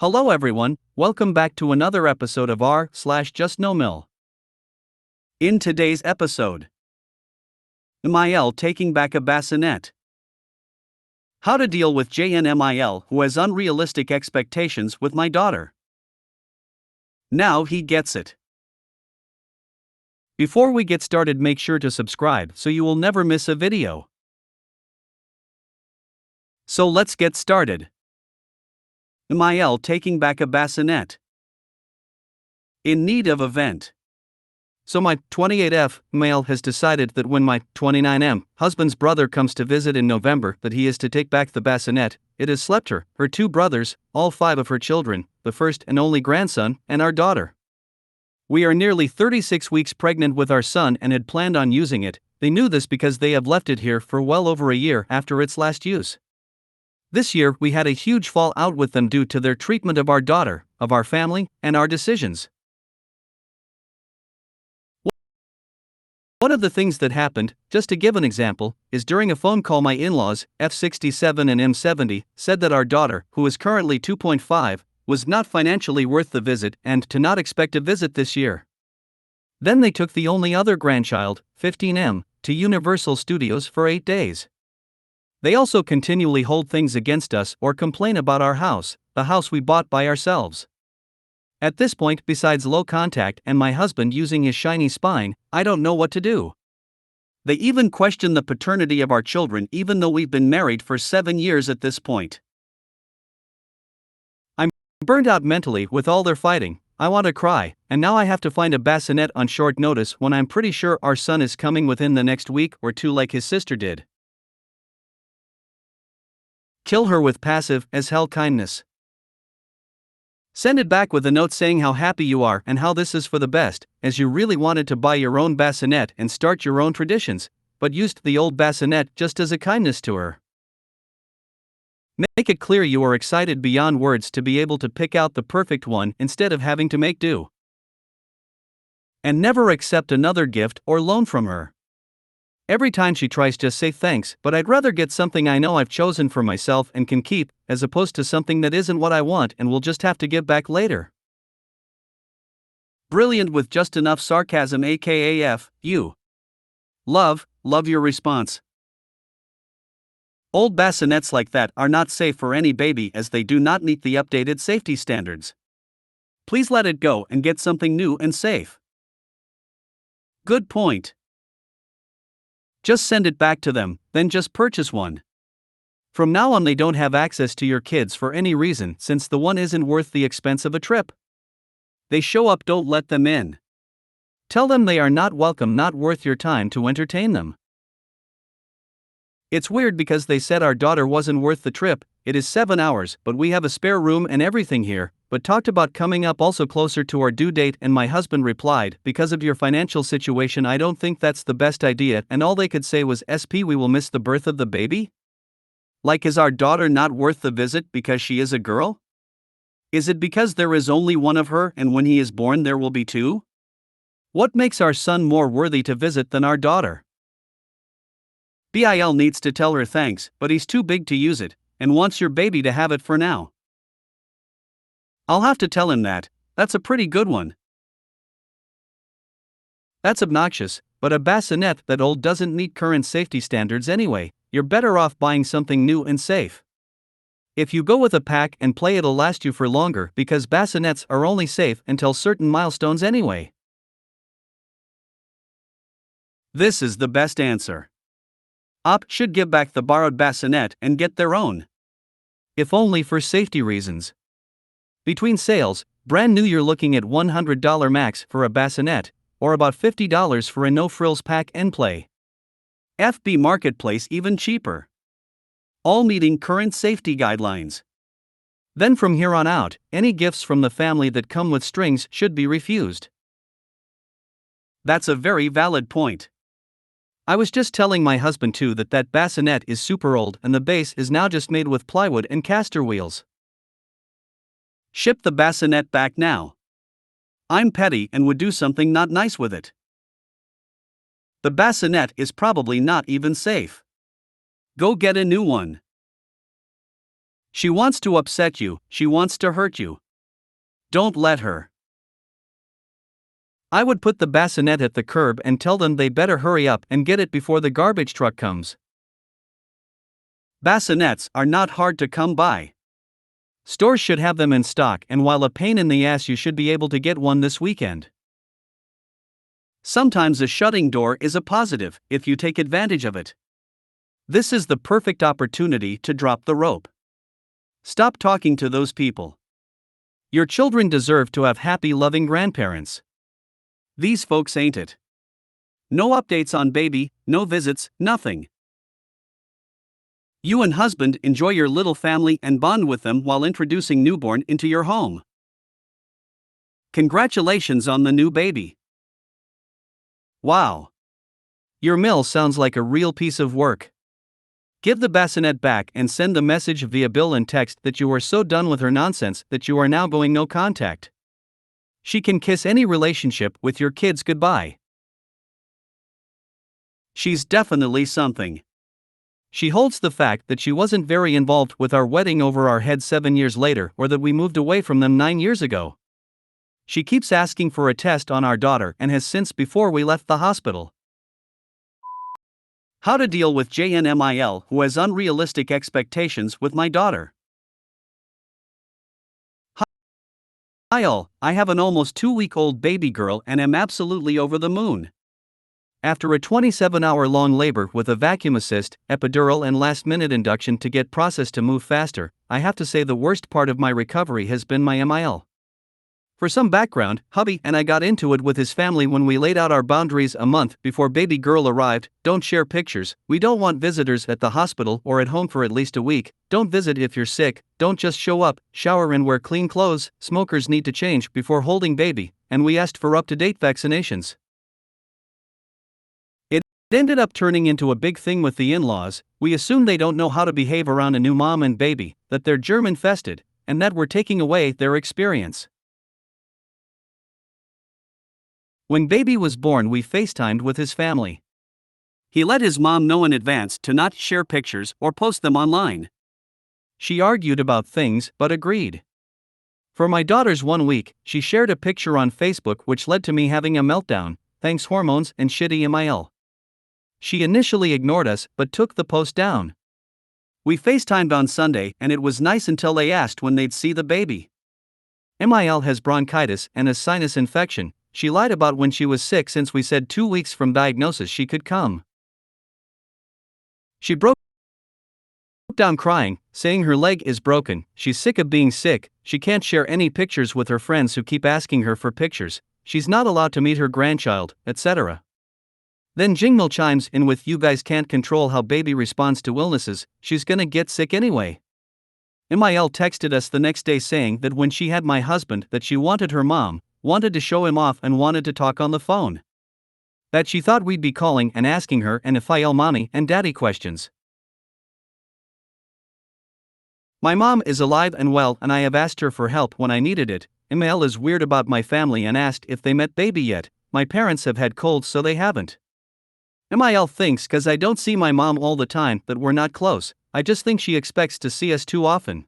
Hello everyone, welcome back to another episode of r/JustNoMil. In today's episode, MIL taking back a bassinet. How to deal with JNMIL who has unrealistic expectations with my daughter. Now he gets it. Before we get started, make sure to subscribe so you will never miss a video. So let's get started. MIL taking back a bassinet. In need of event. So my 28F male has decided that when my 29M husband's brother comes to visit in November that he is to take back the bassinet. It has slept her two brothers, all 5 of her children, the first and only grandson, and our daughter. We are nearly 36 weeks pregnant with our son and had planned on using it. They knew this because they have left it here for well over a year after its last use. This year we had a huge fall out with them due to their treatment of our daughter, of our family, and our decisions. One of the things that happened, just to give an example, is during a phone call my in-laws, F67 and M70, said that our daughter, who is currently 2.5, was not financially worth the visit and to not expect a visit this year. Then they took the only other grandchild, 15M, to Universal Studios for 8 days. They also continually hold things against us or complain about our house, the house we bought by ourselves. At this point, besides low contact and my husband using his shiny spine, I don't know what to do. They even question the paternity of our children even though we've been married for 7 years at this point. I'm burned out mentally with all their fighting. I want to cry, and now I have to find a bassinet on short notice when I'm pretty sure our son is coming within the next week or 2 like his sister did. Kill her with passive as hell kindness. Send it back with a note saying how happy you are and how this is for the best, as you really wanted to buy your own bassinet and start your own traditions, but used the old bassinet just as a kindness to her. Make it clear you are excited beyond words to be able to pick out the perfect one instead of having to make do. And never accept another gift or loan from her. Every time she tries, just say thanks, but I'd rather get something I know I've chosen for myself and can keep, as opposed to something that isn't what I want and will just have to give back later. Brilliant with just enough sarcasm, aka F, you. Love your response. Old bassinets like that are not safe for any baby as they do not meet the updated safety standards. Please let it go and get something new and safe. Good point. Just send it back to them, then just purchase one. From now on they don't have access to your kids for any reason since the one isn't worth the expense of a trip. They show up, don't let them in. Tell them they are not welcome, not worth your time to entertain them. It's weird because they said our daughter wasn't worth the trip. It is 7 hours, but we have a spare room and everything here, but talked about coming up also closer to our due date and my husband replied, because of your financial situation I don't think that's the best idea, and all they could say was SP we will miss the birth of the baby? Like, is our daughter not worth the visit because she is a girl? Is it because there is only one of her and when he is born there will be 2? What makes our son more worthy to visit than our daughter? BIL needs to tell her thanks, but he's too big to use it, and wants your baby to have it for now. I'll have to tell him that. That's a pretty good one. That's obnoxious, but a bassinet that old doesn't meet current safety standards anyway. You're better off buying something new and safe. If you go with a pack and play, it'll last you for longer because bassinets are only safe until certain milestones anyway. This is the best answer. OP should give back the borrowed bassinet and get their own. If only for safety reasons. Between sales, brand new you're looking at $100 max for a bassinet, or about $50 for a no-frills pack and play. FB Marketplace even cheaper. All meeting current safety guidelines. Then from here on out, any gifts from the family that come with strings should be refused. That's a very valid point. I was just telling my husband too that bassinet is super old and the base is now just made with plywood and caster wheels. Ship the bassinet back now. I'm petty and would do something not nice with it. The bassinet is probably not even safe. Go get a new one. She wants to upset you, she wants to hurt you. Don't let her. I would put the bassinet at the curb and tell them they better hurry up and get it before the garbage truck comes. Bassinets are not hard to come by. Stores should have them in stock, and while a pain in the ass, you should be able to get one this weekend. Sometimes a shutting door is a positive, if you take advantage of it. This is the perfect opportunity to drop the rope. Stop talking to those people. Your children deserve to have happy, loving grandparents. These folks ain't it. No updates on baby, no visits, nothing. You and husband enjoy your little family and bond with them while introducing newborn into your home. Congratulations on the new baby. Wow. Your mill sounds like a real piece of work. Give the bassinet back and send the message via bill and text that you are so done with her nonsense that you are now going no contact. She can kiss any relationship with your kids goodbye. She's definitely something. She holds the fact that she wasn't very involved with our wedding over our heads 7 years later, or that we moved away from them 9 years ago. She keeps asking for a test on our daughter and has since before we left the hospital. How to deal with JustNoMil who has unrealistic expectations with my daughter. Hi all, I have an almost 2-week-old baby girl and am absolutely over the moon. After a 27-hour-long labor with a vacuum assist, epidural and last-minute induction to get processed to move faster, I have to say the worst part of my recovery has been my MIL. For some background, hubby and I got into it with his family when we laid out our boundaries a month before baby girl arrived. Don't share pictures, we don't want visitors at the hospital or at home for at least a week, don't visit if you're sick, don't just show up, shower and wear clean clothes, smokers need to change before holding baby, and we asked for up-to-date vaccinations. It ended up turning into a big thing with the in-laws. We assume they don't know how to behave around a new mom and baby, that they're germ-infested, and that we're taking away their experience. When baby was born, we FaceTimed with his family. He let his mom know in advance to not share pictures or post them online. She argued about things but agreed. For my daughter's 1 week, she shared a picture on Facebook which led to me having a meltdown, thanks hormones and shitty MIL. She initially ignored us but took the post down. We FaceTimed on Sunday and it was nice until they asked when they'd see the baby. MIL has bronchitis and a sinus infection. She lied about when she was sick since we said 2 weeks from diagnosis she could come. She broke down crying, saying her leg is broken, she's sick of being sick, she can't share any pictures with her friends who keep asking her for pictures, she's not allowed to meet her grandchild, etc. Then JustNoMil chimes in with, you guys can't control how baby responds to illnesses, she's gonna get sick anyway. MIL texted us the next day saying that when she had my husband that she wanted her mom, wanted to show him off and wanted to talk on the phone. That she thought we'd be calling and asking her and if I mommy and daddy questions. My mom is alive and well and I have asked her for help when I needed it. MIL is weird about my family and asked if they met baby yet. My parents have had colds so they haven't. MIL thinks cause I don't see my mom all the time that we're not close, I just think she expects to see us too often.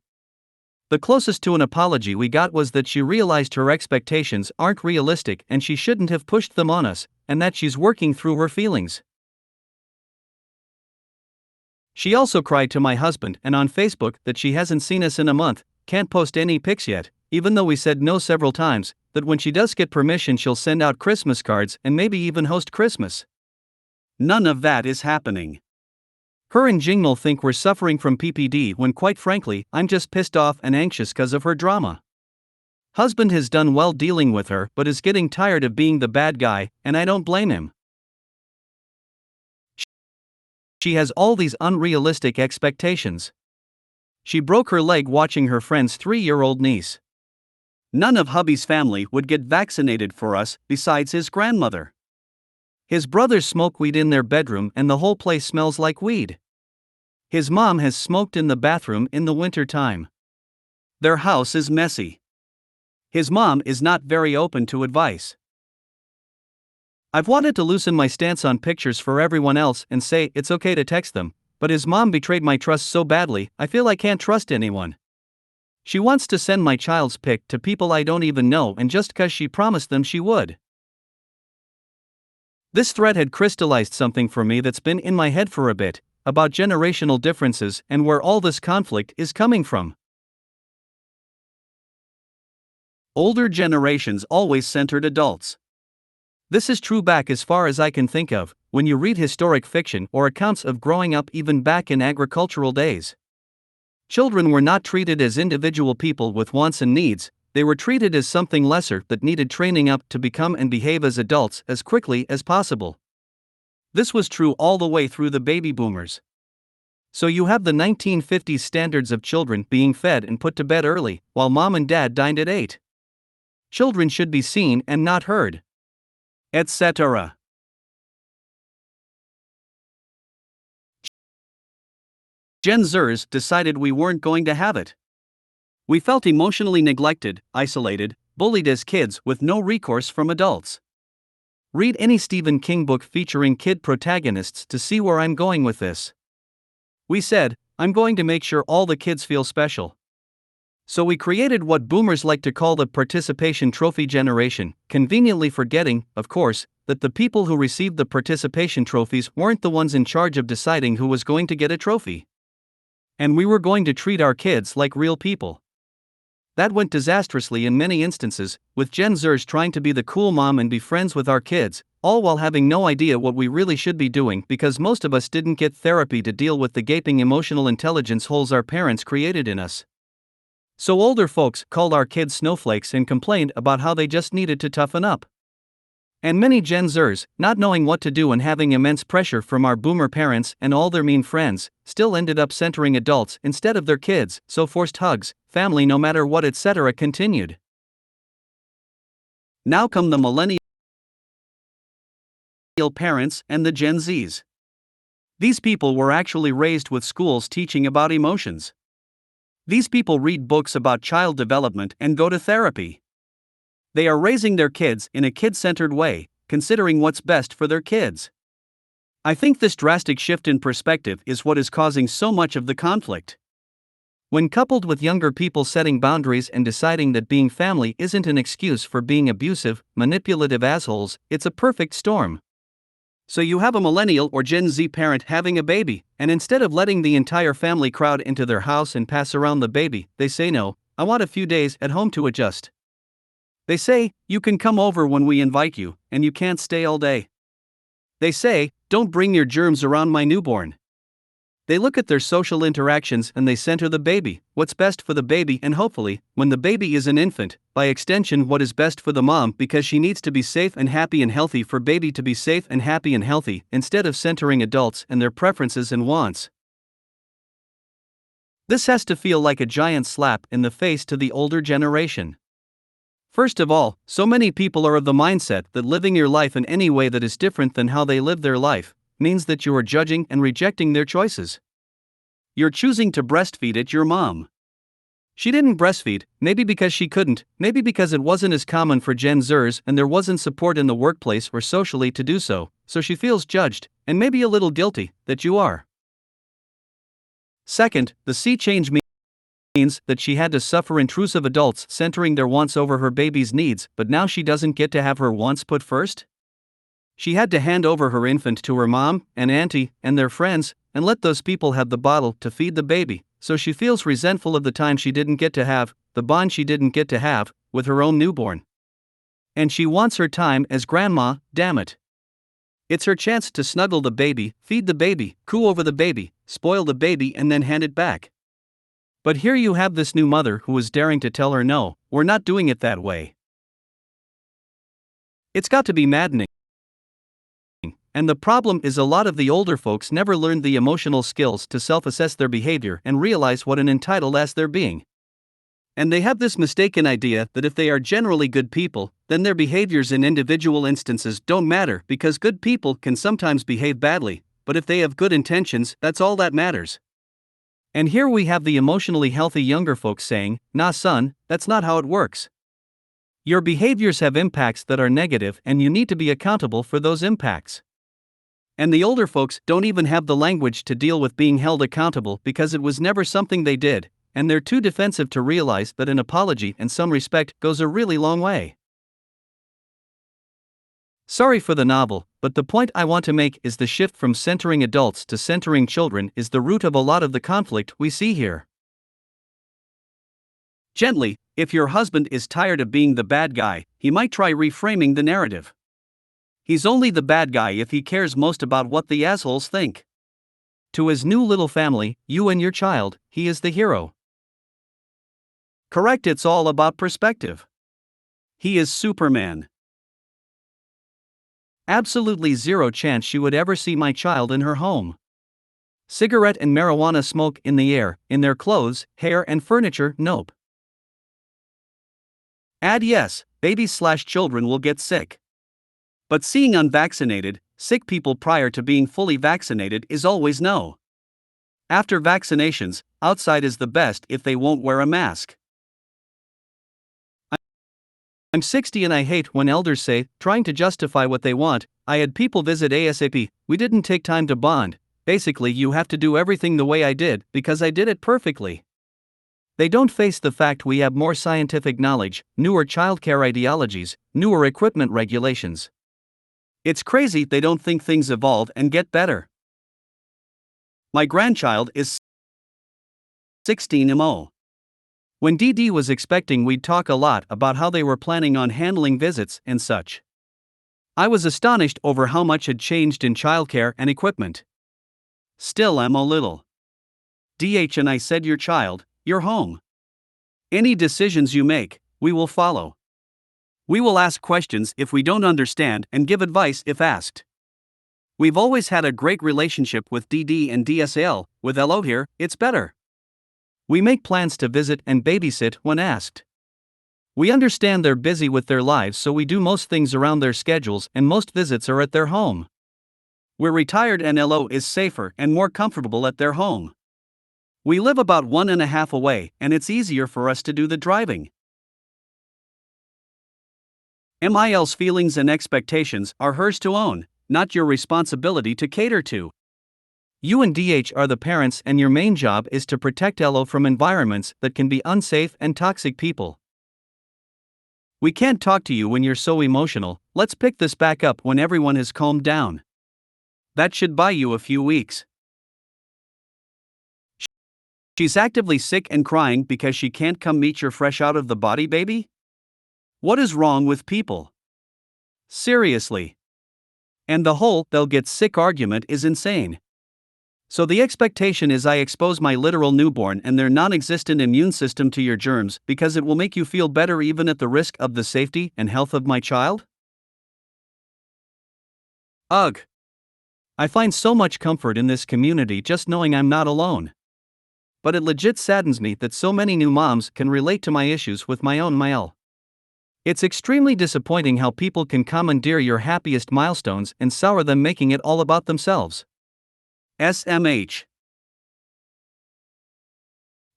The closest to an apology we got was that she realized her expectations aren't realistic and she shouldn't have pushed them on us, and that she's working through her feelings. She also cried to my husband and on Facebook that she hasn't seen us in a month, can't post any pics yet, even though we said no several times, that when she does get permission she'll send out Christmas cards and maybe even host Christmas. None of that is happening. Her and JustNoMil think we're suffering from PPD when quite frankly, I'm just pissed off and anxious cause of her drama. Husband has done well dealing with her but is getting tired of being the bad guy, and I don't blame him. She has all these unrealistic expectations. She broke her leg watching her friend's 3-year-old niece. None of hubby's family would get vaccinated for us, besides his grandmother. His brothers smoke weed in their bedroom and the whole place smells like weed. His mom has smoked in the bathroom in the winter time. Their house is messy. His mom is not very open to advice. I've wanted to loosen my stance on pictures for everyone else and say it's okay to text them, but his mom betrayed my trust so badly, I feel I can't trust anyone. She wants to send my child's pic to people I don't even know, and just 'cause she promised them she would. This thread had crystallized something for me that's been in my head for a bit, about generational differences and where all this conflict is coming from. Older generations always centered adults. This is true back as far as I can think of, when you read historic fiction or accounts of growing up even back in agricultural days. Children were not treated as individual people with wants and needs, they were treated as something lesser that needed training up to become and behave as adults as quickly as possible. This was true all the way through the baby boomers. So you have the 1950s standards of children being fed and put to bed early, while mom and dad dined at 8. Children should be seen and not heard, etc. Gen Zers decided we weren't going to have it. We felt emotionally neglected, isolated, bullied as kids with no recourse from adults. Read any Stephen King book featuring kid protagonists to see where I'm going with this. We said, I'm going to make sure all the kids feel special. So we created what boomers like to call the participation trophy generation, conveniently forgetting, of course, that the people who received the participation trophies weren't the ones in charge of deciding who was going to get a trophy. And we were going to treat our kids like real people. That went disastrously in many instances, with Gen Zers trying to be the cool mom and be friends with our kids, all while having no idea what we really should be doing because most of us didn't get therapy to deal with the gaping emotional intelligence holes our parents created in us. So older folks called our kids snowflakes and complained about how they just needed to toughen up. And many Gen Zers, not knowing what to do and having immense pressure from our boomer parents and all their mean friends, still ended up centering adults instead of their kids, so forced hugs, family no matter what etc. continued. Now come the millennial parents and the Gen Zs. These people were actually raised with schools teaching about emotions. These people read books about child development and go to therapy. They are raising their kids in a kid-centered way, considering what's best for their kids. I think this drastic shift in perspective is what is causing so much of the conflict. When coupled with younger people setting boundaries and deciding that being family isn't an excuse for being abusive, manipulative assholes, it's a perfect storm. So you have a millennial or Gen Z parent having a baby, and instead of letting the entire family crowd into their house and pass around the baby, they say no, I want a few days at home to adjust. They say, you can come over when we invite you, and you can't stay all day. They say, don't bring your germs around my newborn. They look at their social interactions and they center the baby, what's best for the baby, and hopefully, when the baby is an infant, by extension what is best for the mom because she needs to be safe and happy and healthy for baby to be safe and happy and healthy, instead of centering adults and their preferences and wants. This has to feel like a giant slap in the face to the older generation. First of all, so many people are of the mindset that living your life in any way that is different than how they live their life means that you are judging and rejecting their choices. You're choosing to breastfeed at your mom. She didn't breastfeed, maybe because she couldn't, maybe because it wasn't as common for Gen Zers and there wasn't support in the workplace or socially to do so she feels judged, and maybe a little guilty, that you are. Second, the sea change means that she had to suffer intrusive adults centering their wants over her baby's needs, but now she doesn't get to have her wants put first? She had to hand over her infant to her mom and auntie and their friends, and let those people have the bottle to feed the baby, so she feels resentful of the time she didn't get to have, the bond she didn't get to have, with her own newborn. And she wants her time as grandma, damn it. It's her chance to snuggle the baby, feed the baby, coo over the baby, spoil the baby and then hand it back. But here you have this new mother who is daring to tell her no, we're not doing it that way. It's got to be maddening. And the problem is a lot of the older folks never learned the emotional skills to self-assess their behavior and realize what an entitled ass they're being. And they have this mistaken idea that if they are generally good people, then their behaviors in individual instances don't matter because good people can sometimes behave badly, but if they have good intentions, that's all that matters. And here we have the emotionally healthy younger folks saying, nah son, that's not how it works. Your behaviors have impacts that are negative and you need to be accountable for those impacts. And the older folks don't even have the language to deal with being held accountable because it was never something they did, and they're too defensive to realize that an apology and some respect goes a really long way. Sorry for the novel, but the point I want to make is the shift from centering adults to centering children is the root of a lot of the conflict we see here. Gently, if your husband is tired of being the bad guy, he might try reframing the narrative. He's only the bad guy if he cares most about what the assholes think. To his new little family, you and your child, he is the hero. Correct, it's all about perspective. He is Superman. Absolutely zero chance she would ever see my child in her home. Cigarette and marijuana smoke in the air, in their clothes, hair and furniture, nope. Add yes, babies/children will get sick. But seeing unvaccinated, sick people prior to being fully vaccinated is always no. After vaccinations, outside is the best if they won't wear a mask. I'm 60 and I hate when elders say, trying to justify what they want, I had people visit ASAP, we didn't take time to bond, basically you have to do everything the way I did, because I did it perfectly. They don't face the fact we have more scientific knowledge, newer childcare ideologies, newer equipment regulations. It's crazy they don't think things evolve and get better. My grandchild is 16 mo. When DD was expecting, we'd talk a lot about how they were planning on handling visits and such. I was astonished over how much had changed in childcare and equipment. Still am a little. DH and I said, your child, you're home. Any decisions you make, we will follow. We will ask questions if we don't understand and give advice if asked. We've always had a great relationship with DD and DSL, with LO here, it's better. We make plans to visit and babysit when asked. We understand they're busy with their lives, so we do most things around their schedules and most visits are at their home. We're retired and LO is safer and more comfortable at their home. We live about 1.5 away and it's easier for us to do the driving. MIL's feelings and expectations are hers to own, not your responsibility to cater to. You and DH are the parents and your main job is to protect LO from environments that can be unsafe and toxic people. We can't talk to you when you're so emotional, let's pick this back up when everyone has calmed down. That should buy you a few weeks. She's actively sick and crying because she can't come meet your fresh out of the body baby? What is wrong with people? Seriously. And the whole they'll get sick argument is insane. So the expectation is I expose my literal newborn and their non-existent immune system to your germs because it will make you feel better even at the risk of the safety and health of my child? Ugh. I find so much comfort in this community just knowing I'm not alone. But it legit saddens me that so many new moms can relate to my issues with my own MIL. It's extremely disappointing how people can commandeer your happiest milestones and sour them, making it all about themselves. SMH.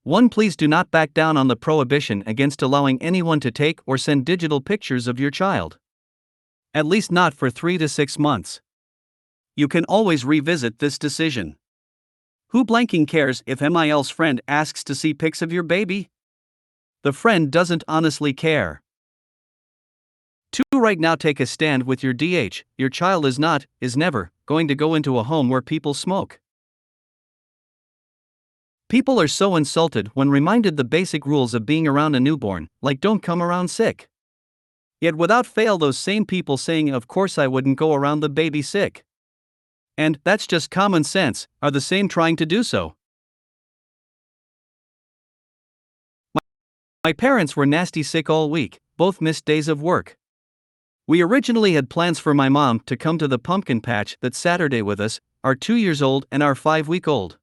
1. Please do not back down on the prohibition against allowing anyone to take or send digital pictures of your child. At least not for 3 to 6 months. You can always revisit this decision. Who blanking cares if MIL's friend asks to see pics of your baby? The friend doesn't honestly care. 2. Right now take a stand with your DH, your child is never, going to go into a home where people smoke. People are so insulted when reminded the basic rules of being around a newborn, like don't come around sick. Yet without fail those same people saying of course I wouldn't go around the baby sick. And, that's just common sense, are the same trying to do so. My parents were nasty sick all week, both missed days of work. We originally had plans for my mom to come to the pumpkin patch that Saturday with us, our 2 years old and our 5-week-old.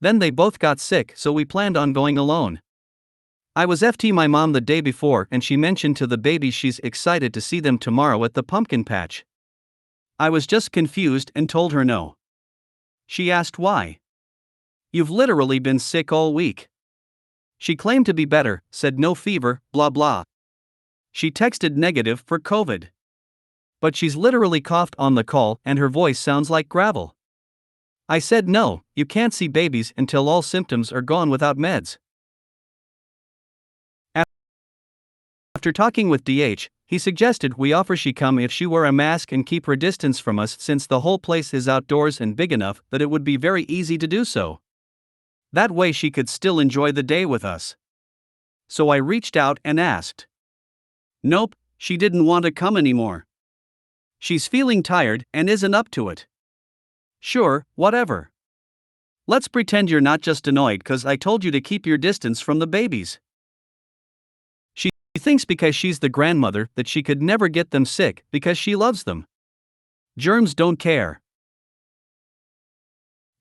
Then they both got sick, so we planned on going alone. I was FT my mom the day before and she mentioned to the babies she's excited to see them tomorrow at the pumpkin patch. I was just confused and told her no. She asked why. You've literally been sick all week. She claimed to be better, said no fever, blah blah. She texted negative for COVID. But she's literally coughed on the call and her voice sounds like gravel. I said no, you can't see babies until all symptoms are gone without meds. After talking with DH, he suggested we offer she come if she wear a mask and keep her distance from us since the whole place is outdoors and big enough that it would be very easy to do so. That way she could still enjoy the day with us. So I reached out and asked. Nope, she didn't want to come anymore. She's feeling tired and isn't up to it. Sure, whatever. Let's pretend you're not just annoyed 'cause I told you to keep your distance from the babies. She thinks because she's the grandmother that she could never get them sick because she loves them. Germs don't care.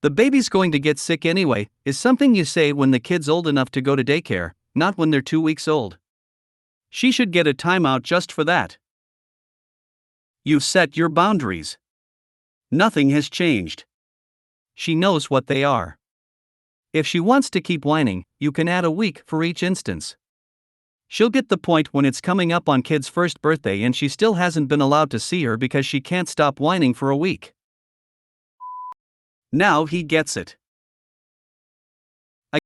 The baby's going to get sick anyway is something you say when the kid's old enough to go to daycare, not when they're 2 weeks old. She should get a timeout just for that. You've set your boundaries. Nothing has changed. She knows what they are. If she wants to keep whining, you can add a week for each instance. She'll get the point when it's coming up on kid's first birthday and she still hasn't been allowed to see her because she can't stop whining for a week. Now he gets it. I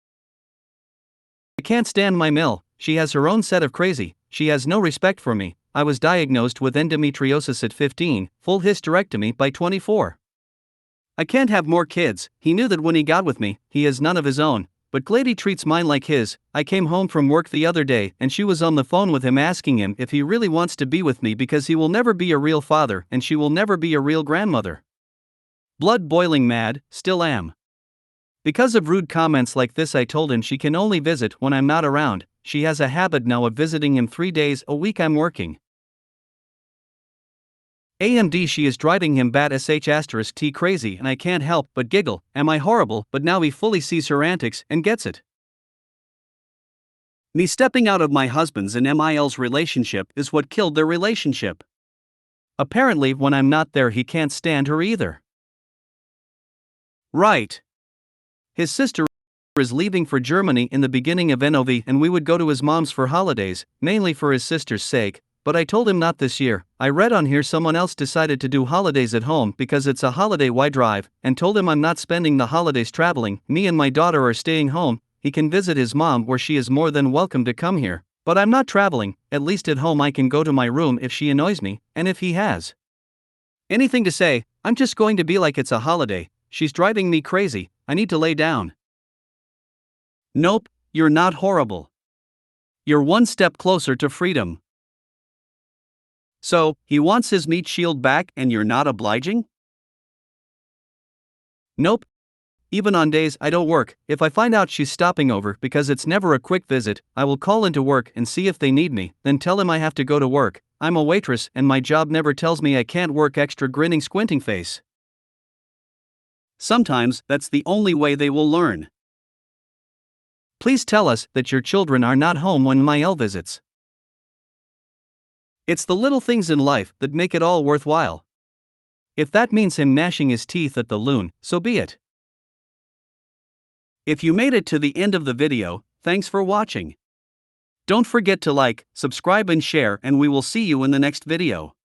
can't stand my Mil. She has her own set of crazy. She has no respect for me. I was diagnosed with endometriosis at 15, full hysterectomy by 24. I can't have more kids. He knew that when he got with me, he has none of his own, but Glady treats mine like his. I came home from work the other day and she was on the phone with him asking him if he really wants to be with me because he will never be a real father and she will never be a real grandmother. Blood boiling mad, still am. Because of rude comments like this I told him she can only visit when I'm not around. She has a habit now of visiting him 3 days a week I'm working. AMD she is driving him bat sh*t crazy and I can't help but giggle. Am I horrible? But now he fully sees her antics and gets it. Me stepping out of my husband's and MIL's relationship is what killed their relationship. Apparently when I'm not there he can't stand her either. Right. His sister is leaving for Germany in the beginning of NOV and we would go to his mom's for holidays, mainly for his sister's sake. But I told him not this year. I read on here someone else decided to do holidays at home because it's a holiday wide drive, and told him I'm not spending the holidays traveling. Me and my daughter are staying home. He can visit his mom where she is more than welcome to come here. But I'm not traveling. At least at home I can go to my room if she annoys me, and if he has anything to say, I'm just going to be like it's a holiday. She's driving me crazy. I need to lay down. Nope, you're not horrible. You're one step closer to freedom. So, he wants his meat shield back and you're not obliging? Nope. Even on days I don't work, if I find out she's stopping over because it's never a quick visit, I will call into work and see if they need me, then tell him I have to go to work. I'm a waitress and my job never tells me I can't work extra grinning squinting face. Sometimes that's the only way they will learn. Please tell us that your children are not home when MIL visits. It's the little things in life that make it all worthwhile. If that means him gnashing his teeth at the loon, so be it. If you made it to the end of the video, thanks for watching. Don't forget to like, subscribe and share, and we will see you in the next video.